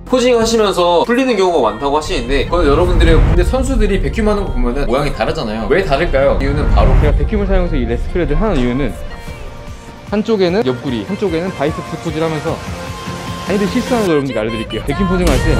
포징 하시면서 풀리는 경우가 많다고 하시는데, 그건 여러분들의 근데 선수들이 백큐 하는 거 보면은 모양이 다르잖아요. 왜 다를까요? 이유는 바로 제가 백큐을 사용해서 이 레스프레드를 하는 이유는 한쪽에는 옆구리, 한쪽에는 바이셉스 포즈를 하면서 아이들 실수하는 거 여러분들께 알려드릴게요. 백큐 포징 할 때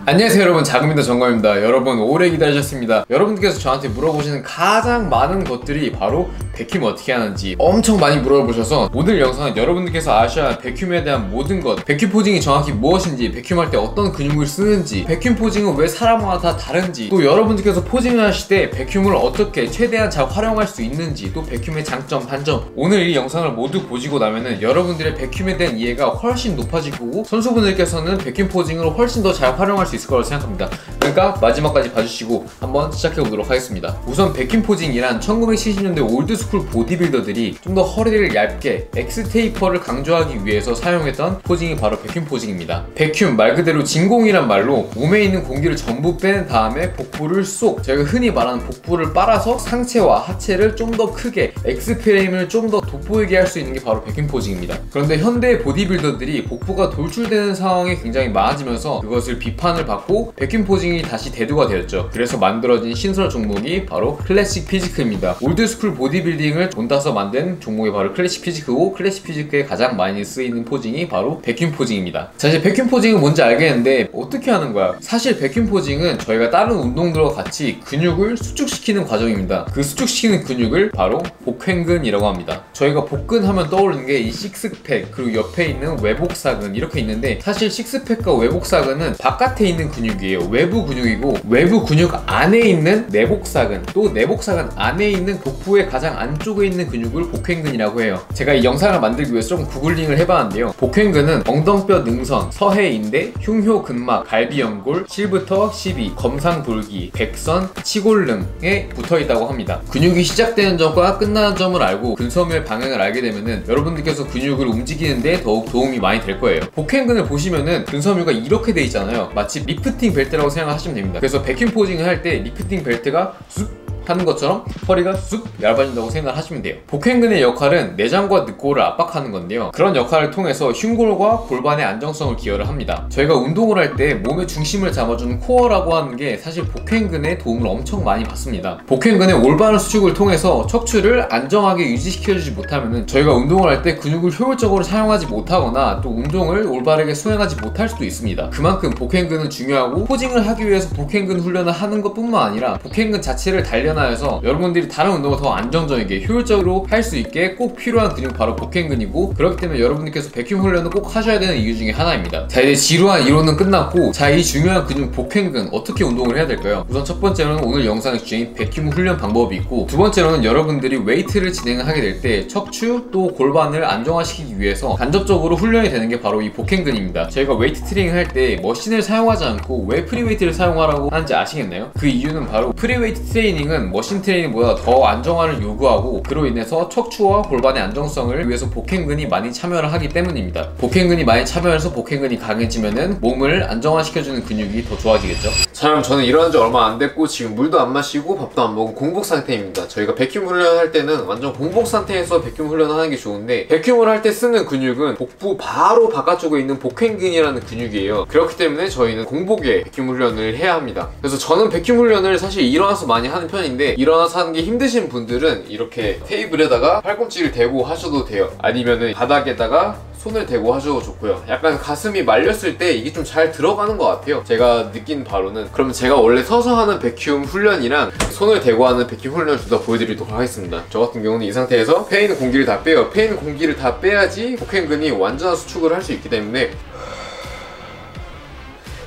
안녕하세요 여러분, 자금이다 정검입니다. 여러분 오래 기다리셨습니다. 여러분들께서 저한테 물어보시는 가장 많은 것들이 바로 백큐 어떻게 하는지 엄청 많이 물어보셔서 오늘 영상은 여러분들께서 아셔야 할 백큐에 대한 모든 것, 백큐 포징이 정확히 무엇인지, 백큐 할 때 어떤 근육을 쓰는지, 백큐 포징은 왜 사람마다 다 다른지, 또 여러분들께서 포징을 하실 때 백큐을 어떻게 최대한 잘 활용할 수 있는지, 또 백큐의 장점, 단점, 오늘 이 영상을 모두 보시고 나면은 여러분들의 백큐에 대한 이해가 훨씬 높아질 거고, 선수분들께서는 백큐 포징을 훨씬 더 잘 활용할 수 있을 거라고 생각합니다. 그러니까 마지막까지 봐주시고 한번 시작해보도록 하겠습니다. 우선 백큐 포징이란 1970년대 올드스쿨 보디빌더들이 좀 더 허리를 얇게 엑스테이퍼를 강조하기 위해서 사용했던 포징이 바로 백큐 포징입니다. 백큐 말 그대로 진공이란 말로 몸에 있는 공기를 전부 뺀 다음에 복부를 쏙, 저희가 흔히 말하는 복부를 빨아서 상체와 하체를 좀 더 크게, X프레임을 좀 더 돋보이게 할 수 있는 게 바로 백큐 포징입니다. 그런데 현대 보디빌더들이 복부가 돌출되는 상황이 굉장히 많아지면서 그것을 비판을 받고 백큐 포징이 다시 대두가 되었죠. 그래서 만들어진 신설 종목이 바로 클래식 피지크입니다. 올드스쿨 보디빌딩을 본따서 만든 종목이 바로 클래식 피지크고, 클래식 피지크에 가장 많이 쓰이는 포징이 바로 백큐 포징입니다. 사실 백큐 포징은 뭔지 알겠는데 어떻게 하는 거야? 사실 백큐 포징은 저희가 다른 운동들과 같이 근육을 수축시키는 과정입니다. 그 수축시키는 근육을 바로 복횡근이라고 합니다. 저희가 복근 하면 떠오르는 게 이 식스팩, 그리고 옆에 있는 외복사근 이렇게 있는데, 사실 식스팩과 외복사근은 바깥에 있는 근육이에요. 외부 근육이고, 외부 근육 안에 있는 내복사근, 또 내복사근 안에 있는 복부의 가장 안쪽에 있는 근육을 복횡근이라고 해요. 제가 이 영상을 만들기 위해서 좀 구글링을 해봤는데요. 복횡근은 엉덩뼈 능선, 서해인대, 흉효근막, 갈비연골, 7부터 12, 검상돌기, 백선, 치골릉에 붙어있다고 합니다. 근육이 시작되는 점과 끝나는 점을 알고 근섬유의 방향을 알게 되면은 여러분들께서 근육을 움직이는데 더욱 도움이 많이 될 거예요. 복횡근을 보시면은 근섬유가 이렇게 돼 있잖아요. 마치 리프팅 벨트라고 생각하시면 됩니다. 그래서 백큐 포징을 할 때 리프팅 벨트가 쑥 하는 것처럼 허리가 쑥 얇아진다고 생각하시면 돼요. 복횡근의 역할은 내장과 늑골을 압박하는 건데요. 그런 역할을 통해서 흉골과 골반의 안정성을 기여를 합니다. 저희가 운동을 할 때 몸의 중심을 잡아주는 코어라고 하는 게 사실 복횡근에 도움을 엄청 많이 받습니다. 복횡근의 올바른 수축을 통해서 척추를 안정하게 유지시켜주지 못하면 저희가 운동을 할 때 근육을 효율적으로 사용하지 못하거나 또 운동을 올바르게 수행하지 못할 수도 있습니다. 그만큼 복횡근은 중요하고, 포징을 하기 위해서 복횡근 훈련을 하는 것 뿐만 아니라 복횡근 자체를 단련하여서 여러분들이 다른 운동을 더 안정적이게 효율적으로 할 수 있게 꼭 필요한 근육 바로 복횡근이고, 그렇기 때문에 여러분들께서 백큐 훈련을 꼭 하셔야 되는 이유 중에 하나입니다. 자, 이제 지루한 이론은 끝났고, 자, 이 중요한 근육 복횡근 어떻게 운동을 해야 될까요? 우선 첫 번째로는 오늘 영상에 주인 백큐 훈련 방법이 있고, 두 번째로는 여러분들이 웨이트를 진행을 하게 될 때 척추 또 골반을 안정화시키기 위해서 간접적으로 훈련이 되는 게 바로 이 복횡근입니다. 저희가 웨이트 트레이닝 할 때 머신을 사용하지 않고 왜 프리웨이트를 사용하라고 하는지 아시겠나요? 그 이유는 바로 프리웨이트 트레이닝은 머신 트레이닝보다 더 안정화를 요구하고, 그로 인해서 척추와 골반의 안정성을 위해서 복횡근이 많이 참여를 하기 때문입니다. 복횡근이 많이 참여해서 복횡근이 강해지면은 몸을 안정화시켜주는 근육이 더 좋아지겠죠? 자, 그럼 저는 일어난 지 얼마 안 됐고 지금 물도 안 마시고 밥도 안 먹은 공복 상태입니다. 저희가 백큐 훈련을 할 때는 완전 공복 상태에서 백큐 훈련을 하는 게 좋은데, 백큐를 할 때 쓰는 근육은 복부 바로 바깥쪽에 있는 복횡근이라는 근육이에요. 그렇기 때문에 저희는 공복에 백큐 훈련을 해야 합니다. 그래서 저는 백큐 훈련을 사실 일어나서 많이 하는 편인데, 일어나서 하는 게 힘드신 분들은 이렇게 테이블에다가 팔꿈치를 대고 하셔도 돼요. 아니면은 바닥에다가 손을 대고 하셔도 좋고요. 약간 가슴이 말렸을 때 이게 좀 잘 들어가는 것 같아요. 제가 느낀 바로는. 그러면 제가 원래 서서 하는 백큐 훈련이랑 손을 대고 하는 백큐 훈련을 둘 다 보여드리도록 하겠습니다. 저 같은 경우는 이 상태에서 폐에 있는 공기를 다 빼요. 폐에 있는 공기를 다 빼야지 복횡근이 완전한 수축을 할 수 있기 때문에,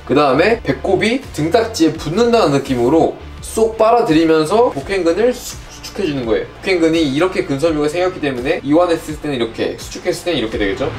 그 다음에 배꼽이 등딱지에 붙는다는 느낌으로 쏙 빨아들이면서 복횡근을 수축해주는 거예요. 복횡근이 이렇게 근섬유가 생겼기 때문에 이완했을 때는 이렇게, 수축했을 때는 이렇게 되겠죠?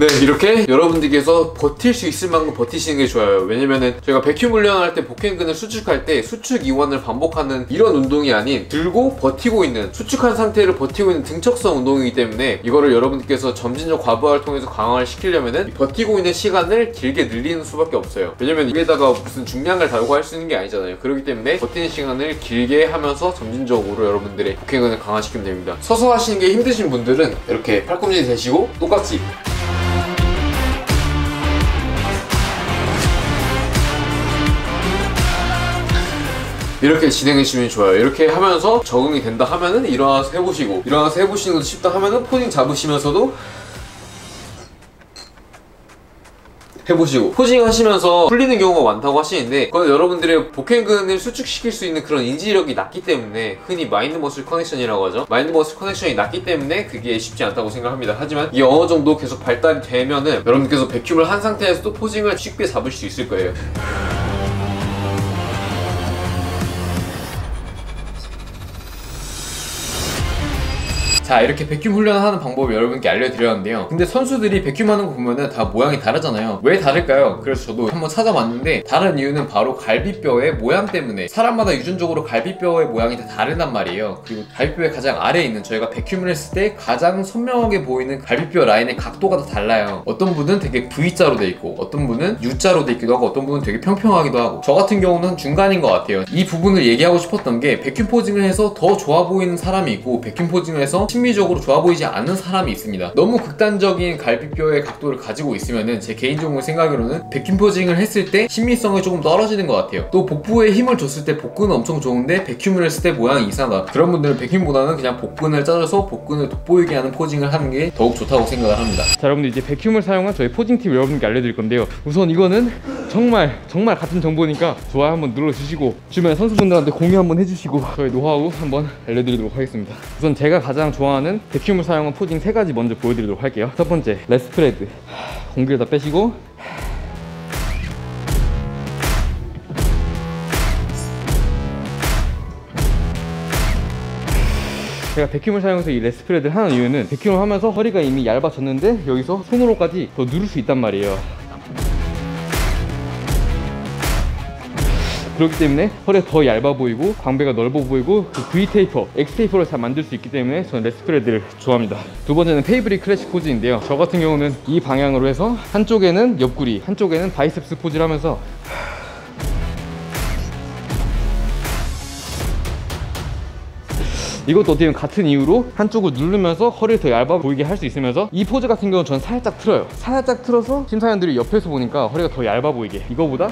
네, 이렇게 여러분들께서 버틸 수 있을 만큼 버티시는 게 좋아요. 왜냐면은 저희가 백큐 훈련할 때 복행근을 수축할 때 수축 이완을 반복하는 이런 운동이 아닌 들고 버티고 있는, 수축한 상태를 버티고 있는 등척성 운동이기 때문에 이거를 여러분들께서 점진적 과부하를 통해서 강화를 시키려면은 버티고 있는 시간을 길게 늘리는 수밖에 없어요. 왜냐면 위에다가 무슨 중량을 달고 할 수 있는 게 아니잖아요. 그렇기 때문에 버티는 시간을 길게 하면서 점진적으로 여러분들의 복행근을 강화시키면 됩니다. 서서 하시는 게 힘드신 분들은 이렇게 팔꿈치 대시고 똑같이 이렇게 진행해 주시면 좋아요. 이렇게 하면서 적응이 된다 하면은 일어나서 해보시고, 일어나서 해보시는 것도 쉽다 하면은 포징 잡으시면서도 해보시고, 포징 하시면서 풀리는 경우가 많다고 하시는데 그건 여러분들의 복행근을 수축시킬 수 있는 그런 인지력이 낮기 때문에, 흔히 마인드 머슬 커넥션이라고 하죠. 마인드 머슬 커넥션이 낮기 때문에 그게 쉽지 않다고 생각합니다. 하지만 이게 어느 정도 계속 발달이 되면은 여러분께서 백큐를 한 상태에서도 포징을 쉽게 잡을 수 있을 거예요. 자, 이렇게 백큐 훈련하는 방법을 여러분께 알려드렸는데요. 근데 선수들이 백큐 하는 거 보면은 다 모양이 다르잖아요. 왜 다를까요? 그래서 저도 한번 찾아봤는데 다른 이유는 바로 갈비뼈의 모양 때문에, 사람마다 유전적으로 갈비뼈의 모양이 다 다르단 말이에요. 그리고 갈비뼈의 가장 아래에 있는, 저희가 백큐를 했을 때 가장 선명하게 보이는 갈비뼈 라인의 각도가 다 달라요. 어떤 분은 되게 V자로 돼 있고, 어떤 분은 U자로 돼 있기도 하고, 어떤 분은 되게 평평하기도 하고, 저 같은 경우는 중간인 것 같아요. 이 부분을 얘기하고 싶었던 게, 백큐 포징을 해서 더 좋아 보이는 사람이 있고, 백큐 포징을 해서 심리적으로 좋아 보이지 않는 사람이 있습니다. 너무 극단적인 갈비뼈의 각도를 가지고 있으면은 제 개인적으로 생각으로는 백큐 포징을 했을 때 심미성이 조금 떨어지는 것 같아요. 또 복부에 힘을 줬을 때 복근은 엄청 좋은데 백큐을 했을 때 모양이 이상하다, 그런 분들은 백큐보다는 그냥 복근을 짜줘서 복근을 돋보이게 하는 포징을 하는 게 더욱 좋다고 생각을 합니다. 자, 여러분들 이제 백큐을 사용한 저희 포징 팁 여러분께 알려드릴 건데요. 우선 이거는 정말 같은 정보니까 좋아요 한번 눌러주시고, 주변 선수분들한테 공유 한번 해주시고, 저희 노하우 한번 알려드리도록 하겠습니다. 우선 제가 가장 좋아하는 백큐을 사용한 포징 3가지 먼저 보여드리도록 할게요. 첫 번째, 레스프레드. 공기를 다 빼시고, 제가 백큐을 사용해서 이 레스프레드를 하는 이유는, 백큐을 하면서 허리가 이미 얇아졌는데 여기서 손으로까지 더 누를 수 있단 말이에요. 그렇기 때문에 허리가 더 얇아 보이고 광배가 넓어 보이고, 그 V 테이퍼, X 테이퍼를 잘 만들 수 있기 때문에 저는 레스프레드를 좋아합니다. 두 번째는 페이브리 클래식 포즈인데요. 저 같은 경우는 이 방향으로 해서 한쪽에는 옆구리, 한쪽에는 바이셉스 포즈를 하면서 이것도 어떻게 보면 같은 이유로 한쪽을 누르면서 허리를 더 얇아 보이게 할 수 있으면서, 이 포즈 같은 경우는 저는 살짝 틀어요. 살짝 틀어서 심사위원들이 옆에서 보니까 허리가 더 얇아 보이게, 이거보다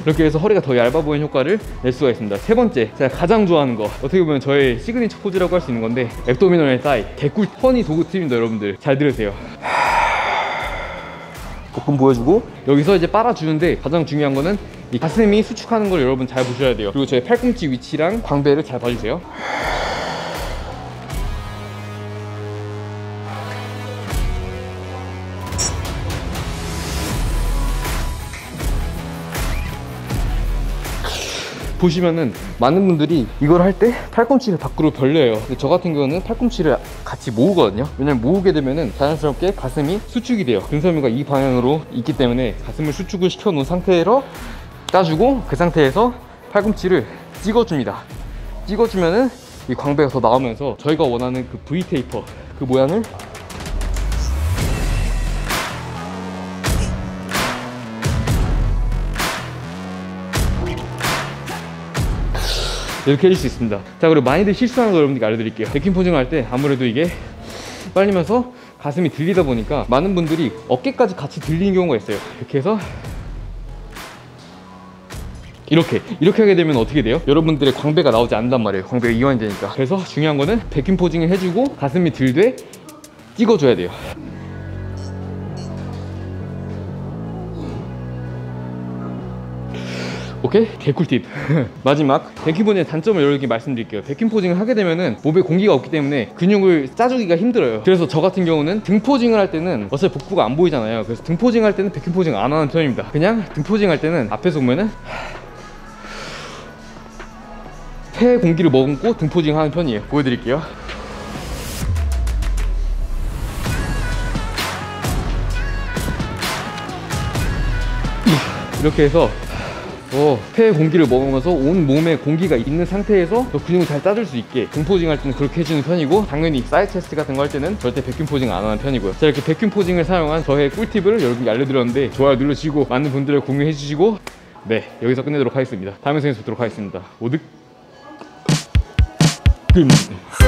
이렇게 해서 허리가 더 얇아 보이는 효과를 낼 수가 있습니다. 세 번째, 제가 가장 좋아하는 거, 어떻게 보면 저의 시그니처 포즈라고 할 수 있는 건데, 앱도미널 사이, 개꿀 허니 도그팁입니다. 여러분들 잘 들으세요. 복근 보여주고 여기서 이제 빨아주는데, 가장 중요한 거는 이 가슴이 수축하는 걸 여러분 잘 보셔야 돼요. 그리고 저희 팔꿈치 위치랑 광배를 잘 봐주세요. 보시면은 많은 분들이 이걸 할 때 팔꿈치를 밖으로 벌려요. 근데 저 같은 경우는 팔꿈치를 같이 모으거든요. 왜냐면 모으게 되면은 자연스럽게 가슴이 수축이 돼요. 등섬유가 이 방향으로 있기 때문에 가슴을 수축을 시켜 놓은 상태로 따주고, 그 상태에서 팔꿈치를 찍어줍니다. 찍어주면은 이 광배가 더 나오면서 저희가 원하는 그 V 테이퍼, 그 모양을 이렇게 해줄 수 있습니다. 자, 그리고 많이들 실수하는 거 여러분들께 알려드릴게요. 백큐 포징 할 때 아무래도 이게 빨리면서 가슴이 들리다 보니까 많은 분들이 어깨까지 같이 들리는 경우가 있어요. 이렇게 해서 이렇게 하게 되면 어떻게 돼요? 여러분들의 광배가 나오지 않는단 말이에요. 광배가 이완이 되니까. 그래서 중요한 거는 백큐 포징을 해주고 가슴이 들되 찍어줘야 돼요. 오케이? 개꿀팁. 마지막, 백큐 포징의 단점을 여러분께 말씀드릴게요. 백큐 포징을 하게 되면은 몸에 공기가 없기 때문에 근육을 짜주기가 힘들어요. 그래서 저 같은 경우는 등 포징을 할 때는 어차피 복부가 안 보이잖아요. 그래서 등 포징 할 때는 백큐 포징 안 하는 편입니다. 그냥 등 포징 할 때는 앞에서 보면은 폐 공기를 머금고 등 포징 하는 편이에요. 보여드릴게요. 이렇게 해서 폐 공기를 먹으면서 온 몸에 공기가 있는 상태에서 근육을 잘 짜줄 수 있게 등포징 할 때는 그렇게 해주는 편이고, 당연히 사이드 체스트 같은 거 할 때는 절대 백균 포징 안 하는 편이고요. 자, 이렇게 백균 포징을 사용한 저의 꿀팁을 여러분께 알려드렸는데 좋아요 눌러주시고 많은 분들을 공유해 주시고, 네, 여기서 끝내도록 하겠습니다. 다음 영상에서 뵙도록 하겠습니다. 오득 끝.